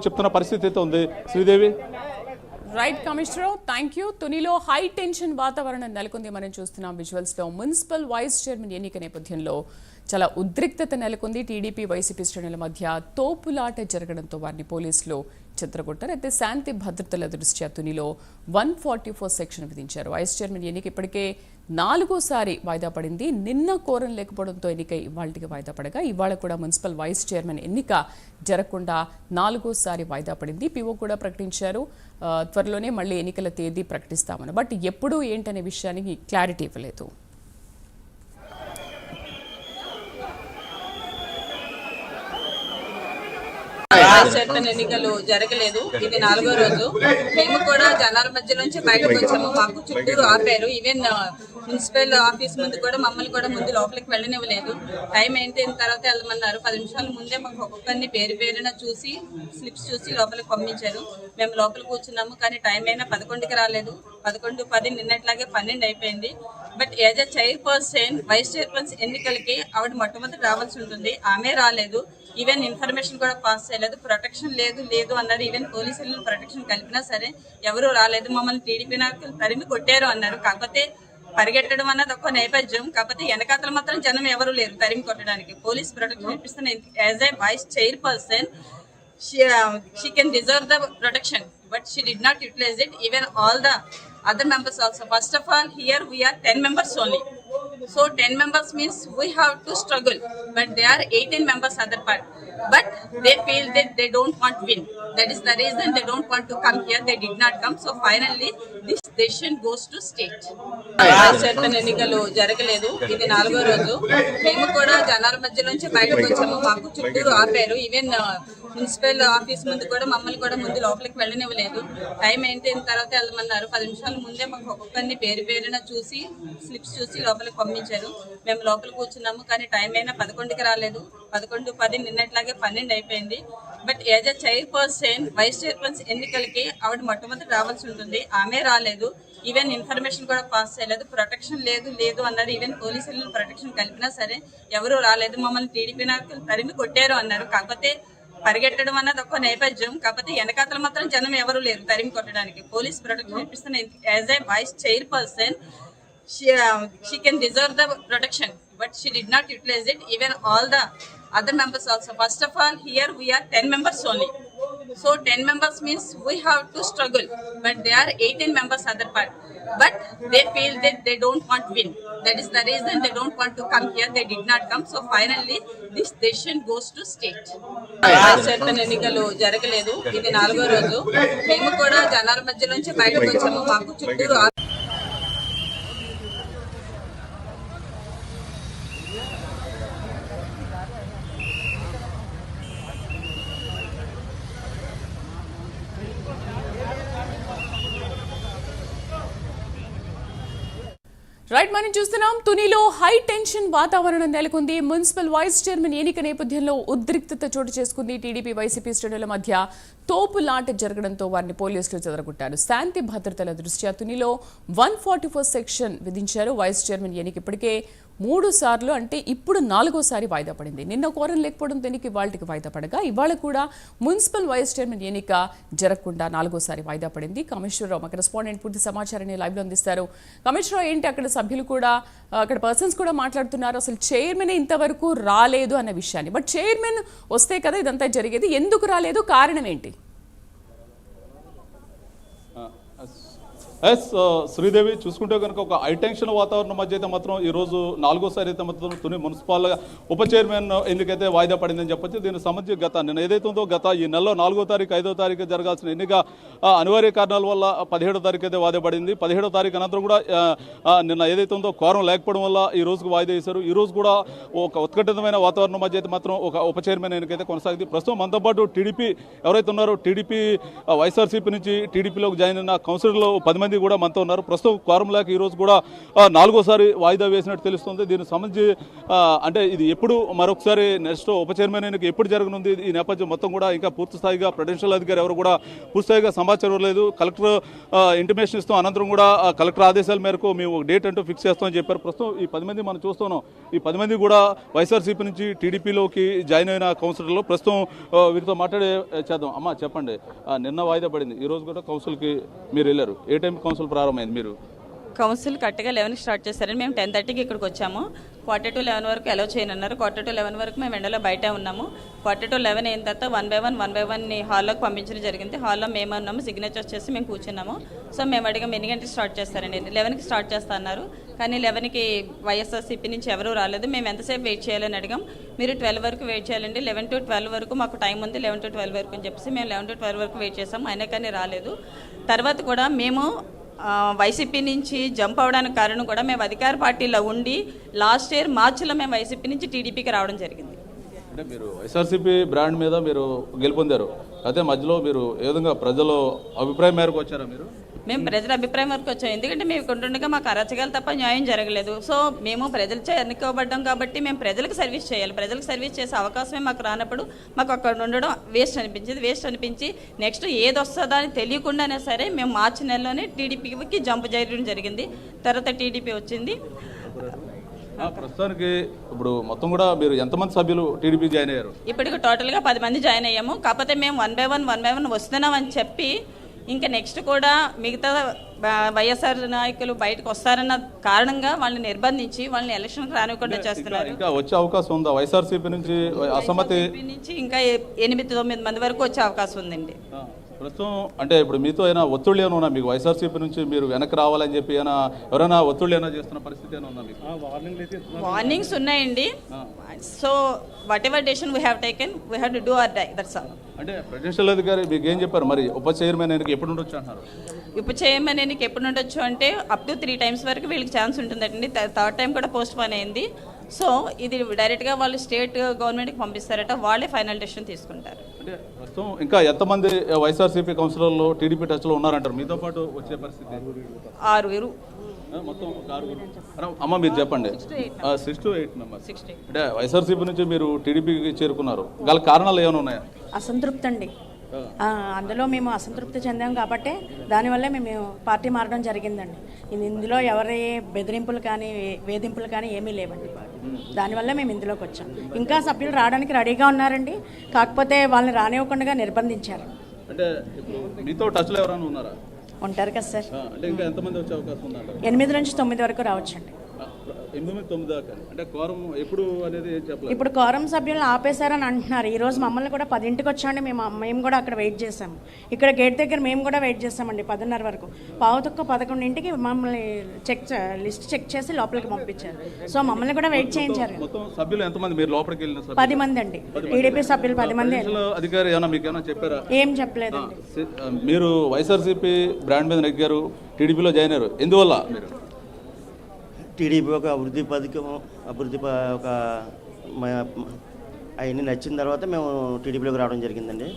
చెప్తున్న పరిస్థితి అయితే ఉంది Sridevi. Right commissioner, thank you. తునిలో హై టెన్షన్ వాతావరణం నెలకొంది. మనం చూస్తున్నాం విజువల్స్ లో. మున్సిపల్ వైస్ చైర్మన్ ఎన్నిక నేపథ్యంలో చాలా ఉద్రిక్తత నెలకొంది. టీడీపీ వైసీపీ శ్రేణుల మధ్య తోపులాట జరగడంతో వారిని పోలీసులు చెదరగొట్టారు. అయితే శాంతి భద్రతల దృష్ట్యా తునిలో 144 సెక్షన్ విధించారు. వైస్ చైర్మన్ ఎన్నిక ఇప్పటికే 4సారి వాయిదా పడింది. నిన్న కోరం లేకపోవడంతో ఎన్నిక ఇవాళకి వాయిదా పడగా ఇవాళ కూడా మున్సిపల్ వైస్ చైర్మన్ ఎన్నిక జరగకుండా 4సారి వాయిదా పడింది. పీఓ కూడా ప్రకటించారు త్వరలోనే మళ్ళీ ఎన్నికల తేదీ ప్రకటిస్తామని. బట్ ఎప్పుడు ఏంటనే విషయానికి క్లారిటీ ఇవ్వలేదు. ఎన్నికలు జరగలేదు. ఇది 4వ రోజు. మేము కూడా జనాల మధ్య నుంచి బయటకు వచ్చాము. మాకు చుట్టూరు ఆపారు. ఈవెన్ మున్సిపల్ ఆఫీస్ ముందు కూడా మమ్మల్ని కూడా ముందు లోపలికి వెళ్ళనివ్వలేదు. టైం అయిన తర్వాత వెళ్ళమన్నారు. 10 నిమిషాల ముందే మాకు ఒక్కొక్కరిని పేరున చూసి స్లిప్స్ చూసి లోపలికి పంపించారు. మేము లోపల కూర్చున్నాము. కానీ టైం అయినా 11కి రాలేదు. 11:10 నిన్నట్లాగే 12 అయిపోయింది. But as a chairperson, vice chairperson ఎన్నికలకి ఆవిడ మొట్టమొదటి రావాల్సి ఉంటుంది. ఆమె రాలేదు. ఈవెన్ ఇన్ఫర్మేషన్ కూడా పాస్ చేయలేదు. ప్రొటెక్షన్ లేదు అన్నారు. ఈవెన్ పోలీసులు ప్రొటెక్షన్ కలిపినా సరే ఎవరు రాలేదు. మమ్మల్ని టీడీపీ నాయకులు తరిమి కొట్టారు అన్నారు. కాకపోతే పరిగెట్టడం అన్నది ఒక నేపథ్యం. కాకపోతే వెనకాతలు మాత్రం జనం ఎవరు లేరు తరిమి కొట్టడానికి. పోలీస్ ప్రొటెక్షన్ ఇప్పిస్తున్న as a vice chairperson she can deserve the protection, but she did not utilize it. Even all the other members also. First of all, here we are 10 members only. So 10 members means we have to struggle. But there are 18 members other part. But they feel that they don't want win. That is the reason they don't want to come here. They did not come. So finally, this decision goes to state. ఎన్నికలు జరగలేదు. ఇది 4వ రోజు. మేము కూడా జనాల మధ్య నుంచి బయటకు వచ్చాము. మాకు చుట్టూరు ఆపారు. ఈవెన్ మున్సిపల్ ఆఫీస్ ముందు కూడా మమ్మల్ని కూడా ముందు లోపలికి వెళ్ళనివ్వలేదు. టైం అయిన తర్వాత వెళ్ళమన్నారు. 10 నిమిషాల ముందే మాకు ఒక్కొక్కరిని పేరున చూసి స్లిప్స్ చూసి లోపలికి పంపించారు. మేము లోపల కూర్చున్నాము. కానీ టైం అయినా 11కి రాలేదు. 11:10 నిన్నట్లాగే 12 అయిపోయింది. But as a chairperson, vice chairperson ఎన్నికలకి ఆవిడ మొట్టమొదటి రావాల్సి ఉంటుంది. ఆమె రాలేదు. ఈవెన్ ఇన్ఫర్మేషన్ కూడా పాస్ చేయలేదు. ప్రొటెక్షన్ లేదు అన్నారు. ఈవెన్ పోలీసులు ప్రొటెక్షన్ కలిపినా సరే ఎవరు రాలేదు. మమ్మల్ని టీడీపీ నాయకులు తరిమి కొట్టారు అన్నారు. కాకపోతే పరిగెట్టడం అన్నది ఒక నేపథ్యం. కాకపోతే వెనకాతలు మాత్రం జనం ఎవరు లేరు తరిమి కొట్టడానికి. పోలీస్ ప్రొటెక్షన్ ఇప్పిస్తున్న as a vice chairperson she can deserve the protection, but she did not utilize it. Even all the other members also. First of all, here we are 10 members only. So 10 members means we have to struggle. But there are 18 members other part. But they feel that they don't want win. That is the reason they don't want to come here. They did not come. So finally, this decision goes to state. ఎన్నికలు జరగలేదు. ఇది 4వ రోజు. మేము కూడా జనాల మధ్య నుంచి బయటకు వచ్చాము. మాకు చుట్టూరు రైట్, మనం చూస్తున్నాం తునిలో హై టెన్షన్ వాతావరణం నెలకొంది. మున్సిపల్ వైస్ చైర్మన్ ఎన్నిక నేపథ్యంలో ఉద్రిక్తత చోటు చేసుకుంది. టీడీపీ వైసీపీ శ్రేణుల మధ్య తోపులాట జరగడంతో వారిని పోలీసులు చెదరగొట్టారు. శాంతి భద్రతల దృష్ట్యా తునిలో 144 సెక్షన్ విధించారు. వైస్ చైర్మన్ ఎన్నిక ఇప్పటికే 3సార్లు అంటే ఇప్పుడు 4సారి వాయిదా పడింది. నిన్న కోరం లేకపోవడంతో ఎన్నిక ఇవాళకి వాయిదా పడగా ఇవాళ కూడా మున్సిపల్ వైస్ చైర్మన్ ఎన్నిక జరగకుండా 4సారి వాయిదా పడింది. కమిషనర్ మా కరెస్పాండెంట్ పూర్తి సమాచారాన్ని లైవ్లో అందిస్తారు. కమిషనర్, ఏంటి అక్కడ సభ్యులు కూడా అక్కడ పర్సన్స్ కూడా మాట్లాడుతున్నారు. అసలు చైర్మన్ ఇంతవరకు రాలేదు అన్న విషయాన్ని. బట్ చైర్మన్ వస్తే కదా ఇదంతా జరిగేది. ఎందుకు రాలేదు? కారణం ఏంటి? శ్రీదేవి, చూసుకుంటే కనుక ఒక హైటెన్షన్ వాతావరణం మధ్య అయితే మాత్రం ఈరోజు 4సారి అయితే మాత్రం తుని మున్సిపల్ ఉప చైర్మన్ ఎన్నికైతే వాయిదా పడిందని చెప్పొచ్చు. దీనికి సంబంధించి నిన్న ఏదైతే ఉందో ఈ నెలలో 4వ తారీఖు 5వ తారీఖు జరగాల్సిన ఎన్నిక అనివార్య కారణాల వల్ల 17వ తారీఖు అయితే వాయిదా పడింది. 17వ తారీఖు అనంతరం కూడా నిన్న ఏదైతే ఉందో కోరం లేకపోవడం వల్ల ఈ రోజుకు వాయిదా వేశారు. ఈ రోజు కూడా ఒక ఉత్కంఠితమైన వాతావరణం మధ్య అయితే మాత్రం ఒక ఉప చైర్మన్ ఎన్నికైతే కొనసాగింది. ప్రస్తుతం మనతో పాటు టీడీపీ ఎవరైతే ఉన్నారో టీడీపీ వైఎస్ఆర్సీపీ నుంచి టీడీపీలోకి జాయిన్ అయిన కౌన్సిలర్లు 10 మంది కూడా మనతో ఉన్నారు. ప్రస్తుతం క్వారం లేక ఈరోజు కూడా 4వ సారి వాయిదా వేసినట్టు తెలుస్తుంది. దీనికి సంబంధించి అంటే ఇది ఎప్పుడు మరొకసారి నెక్స్ట్ ఉప చైర్మన్ ఎన్నిక ఎప్పుడు జరగనుంది, ఈ నేపథ్యం మొత్తం కూడా ఇంకా పూర్తి స్థాయిగా ప్రిడెన్షియల్ అధికారి ఎవరు కూడా పూర్తిస్థాయిగా సమాచారం లేదు. కలెక్టర్ ఇంటిమేషన్ ఇస్తాం, అనంతరం కూడా కలెక్టర్ ఆదేశాల మేరకు మేము ఒక డేట్ అంటూ ఫిక్స్ చేస్తామని చెప్పారు. ప్రస్తుతం ఈ 10 మంది మనం చూస్తున్నాం. ఈ 10 మంది కూడా వైఎస్ఆర్సీపీ నుంచి టీడీపీలోకి జాయిన్ అయిన కౌన్సిలర్లు. ప్రస్తుతం వీరితో మాట్లాడే చేద్దాం. అమ్మ చెప్పండి, నిన్న వాయిదా పడింది, ఈ రోజు కూడా కౌన్సిల్కి మీరు వెళ్ళారు. ఏ టైం కౌన్సిల్ ప్రారంభమైంది? మీరు కౌన్సిల్ కరెక్ట్గా 11కి స్టార్ట్ చేశారని మేము 10:30కి ఇక్కడికి వచ్చాము. 10:45 వరకు అలౌ చేయనన్నారు. 10:45 వరకు మేము ఎండలో బయట ఉన్నాము. 10:11 అయిన తర్వాత 1 by 1 హాల్లోకి పంపించడం జరిగింది. హాల్లో మేము ఉన్నాము, సిగ్నేచర్స్ చేసి మేము కూర్చున్నాము. సో మేము అడిగాం ఎన్ని గంటలకు స్టార్ట్ చేస్తారండి. 11కి స్టార్ట్ చేస్తా అన్నారు. కానీ 11కి వైఎస్ఆర్సీపీ నుంచి ఎవరూ రాలేదు. మేము ఎంతసేపు వెయిట్ చేయాలని అడిగాం. మీరు 12 వరకు వెయిట్ చేయాలండి, 11 to 12 వరకు మాకు టైం ఉంది, 11 to 12 వరకు అని చెప్పేసి మేము 11 to 12 వరకు వెయిట్ చేసాము. అయినా కానీ రాలేదు. తర్వాత కూడా మేము వైసీపీ నుంచి జంప్ అవడానికి కారణం కూడా మేము అధికార పార్టీలో ఉండి లాస్ట్ ఇయర్ మార్చిలో మేము వైసీపీ నుంచి టీడీపీకి రావడం జరిగింది. అంటే మీరు వైఎస్ఆర్సీపీ బ్రాండ్ మీద మీరు గెలుపొందారు, అయితే మధ్యలో మీరు ఏ విధంగా ప్రజల అభిప్రాయం మేరకు వచ్చారా? మేము ప్రజల అభిప్రాయం వరకు వచ్చాం. ఎందుకంటే మేము కొంటుండగా మాకు అరచగాలు తప్ప న్యాయం జరగలేదు. సో మేము ప్రజలచే ఎన్నుకోబడ్డాం కాబట్టి మేము ప్రజలకు సర్వీస్ చేయాలి. ప్రజలకు సర్వీస్ చేసే అవకాశమే మాకు రానప్పుడు మాకు అక్కడ ఉండడం వేస్ట్ అనిపించి నెక్స్ట్ ఏది వస్తుందో అని తెలియకుండానే సరే మేము మార్చి నెలలోనే టీడీపీకి జంప్ చేయడం జరిగింది. తర్వాత టీడీపీ వచ్చింది. ప్రస్తుతానికి ఇప్పుడు మొత్తం కూడా మీరు ఎంతమంది సభ్యులు టీడీపీ జాయిన్ అయ్యారు? ఇప్పటికి టోటల్గా 10 మంది జాయిన్ అయ్యాము. కాకపోతే మేము 1 by 1 వస్తున్నామని చెప్పి ఇంకా నెక్స్ట్ కూడా మిగతా వైఎస్ఆర్ నాయకులు బయటకు వస్తారన్న కారణంగా వాళ్ళని నిర్బంధించి వాళ్ళని ఎలక్షన్కి రానివ్వకుండా చేస్తున్నారు. ఇంకా వచ్చే అవకాశం ఉందా? వైఎస్ఆర్సీపీ నుంచి అసమ్మతి నుంచి ఇంకా 8-9 మంది వరకు వచ్చే అవకాశం ఉందండి. ప్రస్తుతం అంటే ఇప్పుడు మీతో అయినా ఒత్తిళ్ళు ఏమైనా ఉన్నా మీకు? వైఎస్ఆర్సీపీ నుంచి మీరు వెనక్కి రావాలని చెప్పి ఎవరైనా ఒత్తిళ్ళు ఏమైనా చేస్తున్న పరిస్థితి ఏమైనా ఉందా మీకు? వార్నింగ్స్ ఉన్నాయండి. So whatever decision we have taken we have to do our die, that's all. అంటే ప్రెసిడెన్షియల్ అధికారి మీకు ఏం చెప్పారు మరి? ఉప చైర్మన్ ఎన్నిక ఎప్పుడు ఉండొచ్చు అంటున్నారు? ఉప చైర్మన్ ఎన్నిక ఎప్పుడు ఉండొచ్చు అంటే అప్ టు 3 times వరకు వీళ్ళకి ఛాన్స్ ఉంటుందండి. 3rd time కూడా పోస్ట్ పోన్ అయింది. సో ఇది డైరెక్ట్గా వాళ్ళు స్టేట్ గవర్నమెంట్కి పంపిస్తారట, వాళ్ళే ఫైనల్ డెసిషన్ తీసుకుంటారు. అంటే ప్రస్తుతం ఇంకా ఎంతమంది వైఎస్ఆర్సీపీ కౌన్సిలర్లు టీడీపీ టచ్లో ఉన్నారంటారు మీతో పాటు వచ్చే పరిస్థితి? 6 మొత్తం 6. అమ్మ మీరు చెప్పండి. 6 to 8 మెంబర్స్. అంటే వైఎస్ఆర్సీపీ నుంచి మీరు టీడీపీకి చేరుకున్నారు, గల కారణాలు ఏమైనా ఉన్నాయా? అసంతృప్తి అండి. అందులో మేము అసంతృప్తి చెందాం కాబట్టి దానివల్లే మేము పార్టీ మారడం జరిగిందండి. ఇందులో ఎవరి బెదిరింపులు కానీ వేధింపులు కానీ ఏమీ లేవండి. దానివల్ల మేము ఇందులోకి వచ్చాం. ఇంకా సభ్యులు రావడానికి రెడీగా ఉన్నారండి, కాకపోతే వాళ్ళని రానివ్వకుండా నిర్బంధించారు. అంటే ఇప్పుడు మీతో టచ్లో ఎవరైనా ఉన్నారా? ఉంటారు కదా సార్. అంటే ఇంకా ఎంతమంది వచ్చే అవకాశం ఉందంట? 8 నుంచి 9 వరకు రావచ్చండి. 8-9 దాకా. అంటే కోరం ఎప్పుడు అనేది ఏం చెప్పలేదు. ఇప్పుడు కోరం సభ్యులను ఆపేశారని అంటున్నారు. ఈ రోజు మమ్మల్ని కూడా 10ంటికి వచ్చాండి. మేము కూడా అక్కడ వెయిట్ చేసాము. ఇక్కడ గేట్ దగ్గర మేము కూడా వెయిట్ చేసామండి 10:30 వరకు. 11:11కి మమ్మల్ని లిస్ట్ చెక్ చేసి లోపలికి పంపించారు. సో మమ్మల్ని కూడా వెయిట్ చేయించారు. మొత్తం సభ్యులు ఎంతమంది మీరు లోపలికి వెళ్ళిన? 10 మంది అండి. టీడీపీ సభ్యులు 10 మంది. అధికారి ఏమైనా మీకు ఏమైనా చెప్పారా? ఏం చెప్పలేదండి. మీరు వైఎస్ఆర్సీపీ బ్రాండ్ మీద నెగ్గారు, టీడీపీలో జాయిన్ అయ్యారు, ఎందువల్ల? మీరు టీడీపీ ఒక అభివృద్ధి పథకం ఒక అవన్నీ నచ్చిన తర్వాత మేము టీడీపీలోకి రావడం జరిగిందండి.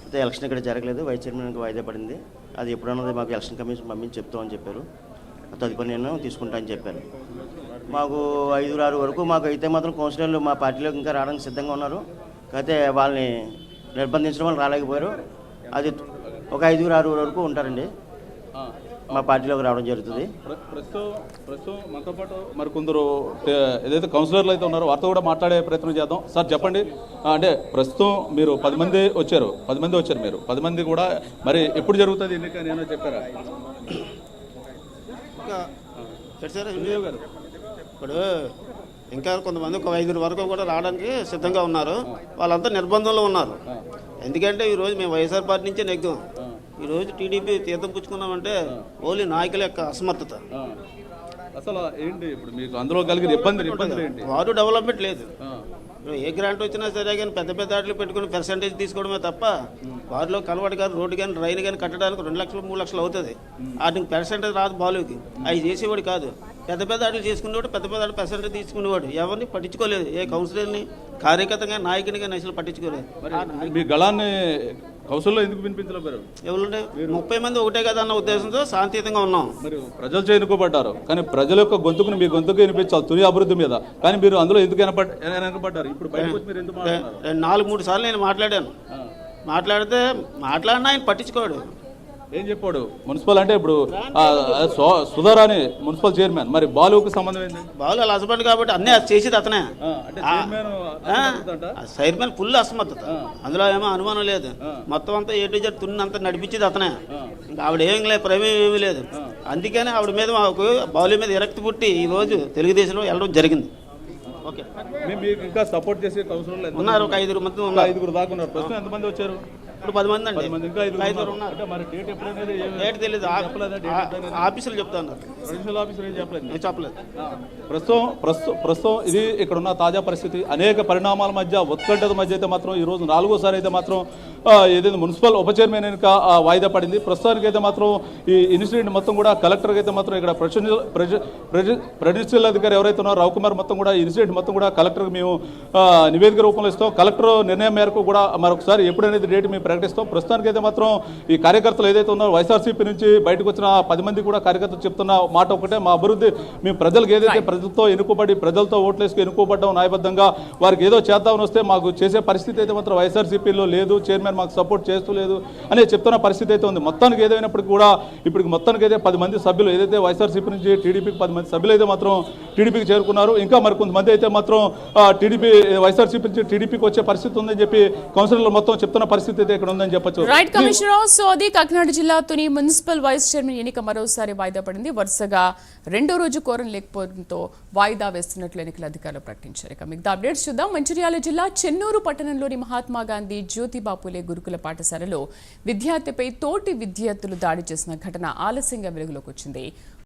అయితే ఎలక్షన్ ఇక్కడ జరగలేదు, వైస్ చైర్మన్కి వాయిదా పడింది. అది ఎప్పుడన్నది మాకు ఎలక్షన్ కమిషన్ పంపించి చెప్తామని చెప్పారు. తదుపరి నేను తీసుకుంటా అని చెప్పారు. మాకు 5-6 వరకు మాకు అయితే మాత్రం కౌన్సిలర్లు మా పార్టీలోకి ఇంకా రావడానికి సిద్ధంగా ఉన్నారు. అయితే వాళ్ళని నిర్బంధించడం వల్ల రాలేకపోయారు. అది ఒక 5-6 వరకు ఉంటారండి, మా పార్టీలోకి రావడం జరుగుతుంది. ప్రస్తుతం మనతో పాటు మరి కొందరు ఏదైతే కౌన్సిలర్లు అయితే ఉన్నారో వారితో కూడా మాట్లాడే ప్రయత్నం చేద్దాం. సార్ చెప్పండి, అంటే ప్రస్తుతం మీరు 10 మంది వచ్చారు మీరు 10 మంది కూడా మరి ఎప్పుడు జరుగుతుంది ఎన్నిక అని ఏమైనా చెప్పారా? ఇప్పుడు ఇంకా కొంతమంది ఒక 5 వరకు కూడా రావడానికి సిద్ధంగా ఉన్నారు. వాళ్ళంతా నిర్బంధంలో ఉన్నారు. ఎందుకంటే ఈరోజు మేము వైఎస్ఆర్ పార్టీ నుంచే నెగ్గాం. ఈరోజు టీడీపీ తీర్థం పుచ్చుకున్నామంటే ఓన్లీ నాయకుల యొక్క అసమర్థత. అసలు ఏంటి ఇప్పుడు మీకు అందులో కలిగిన ఇబ్బందులు ఏంటి? వారు డెవలప్మెంట్ లేదు. ఏ గ్రాంట్ వచ్చినా సరే కానీ పెద్ద ఆటలు పెట్టుకుని పర్సెంటేజ్ తీసుకోవడమే తప్ప వారిలో కలవాడు కానీ రోడ్డు కానీ డ్రైన్ కానీ కట్టడానికి 2 లక్షలు 3 లక్షలు అవుతుంది. వాటికి పర్సెంటేజ్ రాదు బాలుకి. అవి చేసేవాడు కాదు. పెద్ద ఆటలు చేసుకునేవాడు, పెద్ద ఆటలు పర్సెంటేజ్ తీసుకునేవాడు. ఎవరిని పట్టించుకోలేదు. ఏ కౌన్సిలర్ని కార్యకర్తగా నాయకునిగా అసలు పట్టించుకోలేదు. మీ గళాన్ని కౌన్సిల్లో ఎందుకు వినిపించలేకపోయారు? ఎవరుంటే 30 మంది ఒకటే కదా అన్న ఉద్దేశంతో శాంతియుతంగా ఉన్నాం. మరి ప్రజలు ఎన్నుకోబడ్డారు, కానీ ప్రజల యొక్క గొంతుకుని మీ గొంతుకు వినిపించాలి తుని అభివృద్ధి మీద, కానీ మీరు అందులో ఎందుకు వెనకబడ్డారు? ఇప్పుడు బయటకు వచ్చి మీరు ఎందుకు మాట్లాడుతున్నారు? 4-3 సార్లు నేను మాట్లాడాను. మాట్లాడినా ఆయన పట్టించుకోడు. ఏం చెప్పాడు? మున్సిపల్ అంటే ఇప్పుడు సుధారాణి మున్సిపల్ చైర్మన్, మరి బాలుకు సంబంధం ఏంటి? బాలు వాళ్ళ హస్బెండ్ కాబట్టి అన్నీ అది చేసేది అతనే. అంటే చైర్మన్ ఫుల్ అసమర్థత, అందులో ఏమో అనుమానం లేదు. మొత్తం అంతా ఏ టు జెడ్ తున్ని అంతా నడిపించేది అతనే. ఇంకా ఆవిడ ఏం లేదు, ప్రమేయం ఏమీ లేదు. అందుకని ఆవిడ మీద మాకు బాలు మీద విరక్తి పుట్టి ఈ రోజు తెలుగుదేశంలో వెళ్ళడం జరిగింది. ఓకే, మీకు ఇంకా సపోర్ట్ చేసే కౌన్సిలర్లు ఉన్నారు, ఒక 5 మంది ఉన్నారు. 5 దాకా ఉన్నారు. ప్రస్తుతం ఎంతమంది వచ్చారు? ఇప్పుడు 10 మంది అండి. ఇంకా 5 ఉన్నారు. అంటే మరి డేట్ ఎప్పుడైనా డేట్ తెలియదు, ఆఫీసులు చెప్తా ఉన్నారు. ప్రిన్సిపల్ ఆఫీసర్ ఏం చెప్పలేదు? నేను చెప్పలేదు. ప్రస్తుతం ఇది ఇక్కడ ఉన్న తాజా పరిస్థితి. అనేక పరిణామాల మధ్య, ఉత్కంఠత మధ్య అయితే మాత్రం ఈరోజు 4వసారి అయితే మాత్రం ఏదైతే మున్సిపల్ ఉప చైర్మన్ ఎన్నిక వాయిదా పడింది. ప్రస్తుతానికి అయితే మాత్రం ఈ ఇన్సిడెంట్ మొత్తం కూడా కలెక్టర్కి అయితే మాత్రం ఇక్కడ ప్రెసిడెన్షియల్ అధికారి ఎవరైతే ఉన్నారో రవికుమార్ మొత్తం కూడా ఈ ఇన్సిడెంట్ మొత్తం కూడా కలెక్టర్కి మేము నివేదిక రూపంలో ఇస్తాం. కలెక్టర్ నిర్ణయం మేరకు కూడా మరొకసారి ఎప్పుడనేది డేట్ మేము ప్రకటిస్తాం. ప్రస్తుతానికి అయితే మాత్రం ఈ కార్యకర్తలు ఏదైతే ఉన్నారో వైఎస్ఆర్సీపీ నుంచి బయటకు వచ్చిన 10 మంది కూడా కార్యకర్తలు చెప్తున్న మాట ఒకటే, మా అభివృద్ధి మేము ప్రజలకు ఏదైతే ప్రజలతో ఎన్నుకోబడి ప్రజలతో ఓట్లేసుకు ఎన్నుకోబడ్డం న్యాయబద్ధంగా వారికి ఏదో చేద్దామని వస్తే మాకు చేసే పరిస్థితి అయితే మాత్రం వైఎస్ఆర్సీపీలో లేదు, చైర్మన్ మాకు సపోర్ట్ చేస్తూ లేదు అనే చెప్తున్న పరిస్థితి అయితే ఉంది. మొత్తానికి ఏదైనప్పటికీ కూడా ఇప్పుడు మొత్తానికి అయితే 10 మంది సభ్యులు ఏదైతే వైఎస్ఆర్సీపీ నుంచి టీడీపీకి 10 మంది సభ్యులు అయితే మాత్రం టీడీపీకి చేరుకున్నారు. ఇంకా మరి కొంతమంది అయితే మాత్రం టీడీపీ వైఎస్ఆర్సీపీ నుంచి టీడీపీకి వచ్చే పరిస్థితి ఉందని చెప్పి కౌన్సిలర్లు మొత్తం చెప్తున్న పరిస్థితి అయితే ఇక్కడ ఉందని చెప్పొచ్చు. రైట్ కమిషనర్ సోది కాకినాడ జిల్లా తుని మున్సిపల్ వైస్ చైర్మన్ ఎన్నిక మరోసారి వాయిదా పడింది. వరుసగా 2వ రోజు కోరం లేకపోవడంతో వాయిదా వేస్తున్నట్లు ఎన్నికల అధికారులు ప్రకటించారు. ఇక మిగతా అప్డేట్స్ చూద్దాం. మంచిర్యాల జిల్లా చెన్నూరు పట్టణంలోని మహాత్మా గాంధీ జ్యోతిబాపులే గురుకుల పాఠశాలలో విద్యార్థిపై తోటి విద్యార్థులు దాడి చేసిన ఘటన ఆలస్యంగా వెలుగులోకి వచ్చింది.